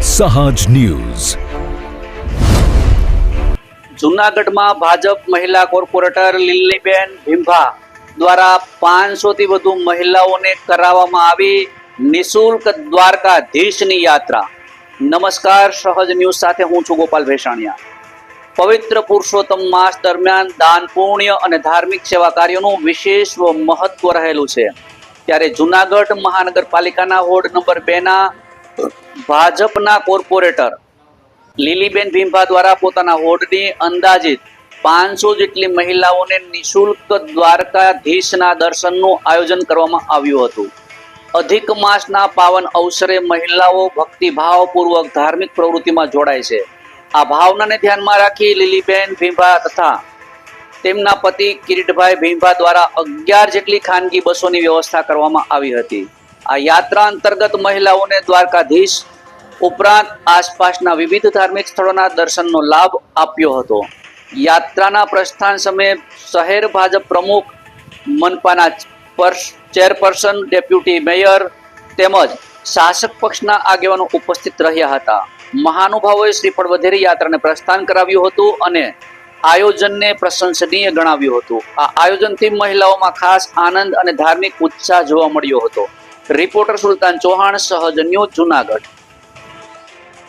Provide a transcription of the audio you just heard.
સહજ ન્યૂઝ. જૂનાગઢમાં ભાજપ મહિલા કોર્પોરેટર લીલીબેન ભીંભા દ્વારા 500 થી વધુ મહિલાઓને કરાવવામાં આવી નિઃશુલ્ક દ્વારકાધીશની યાત્રા. નમસ્કાર, સહજ ન્યૂઝ સાથે હું છું ગોપાલ ભેસાણિયા. પવિત્ર પુરુષોત્તમ માસ દરમિયાન દાન, પુણ્ય અને ધાર્મિક સેવા કાર્યોનું વિશેષ મહત્વ રહેલું છે. ત્યારે જૂનાગઢ મહાનગરપાલિકાના વોર્ડ નંબર 2 ના ભાજપના કોર્પોરેટર લીલીબેન ભીંભા દ્વારા પોતાના વોર્ડની અંદાજિત 500 જેટલી મહિલાઓને નિઃશુલ્ક દ્વારકાધીશના દર્શનનું આયોજન કરવામાં આવ્યું હતું. અધિક માસના પાવન અવસરે મહિલાઓ ભક્તિભાવપૂર્વક ધાર્મિક પ્રવૃત્તિમાં જોડાય છે. આ ભાવનાને ધ્યાનમાં રાખી લીલીબેન ભીંભા તથા તેમના પતિ કિરીટભાઈ ભીંભા દ્વારા 11 જેટલી ખાનગી બસોની વ્યવસ્થા કરવામાં આવી હતી. આ યાત્રા અંતર્ગત મહિલાઓને દ્વારકાધીશ ઉપરાંત આસપાસના વિવિધ ધાર્મિક સ્થળોના દર્શનનો લાભ આપ્યો હતો. યાત્રાના પ્રસ્થાન સમયે શહેર ભાજપ પ્રમુખ, મનપાના ચેરપર્સન, ડેપ્યુટી મેયર તેમજ શાસક પક્ષના આગેવાનો ઉપસ્થિત રહ્યા હતા. મહાનુભાવોએ શ્રીફળ વધેરી યાત્રાને પ્રસ્થાન કરાવ્યું હતું અને આયોજનને પ્રશંસનીય ગણાવ્યું હતું. આ આયોજનથી મહિલાઓમાં ખાસ આનંદ અને ધાર્મિક ઉત્સાહ જોવા મળ્યો હતો. રિપોર્ટર સુલતાન ચૌહાણ, સહજ ન્યૂઝ, જૂનાગઢ.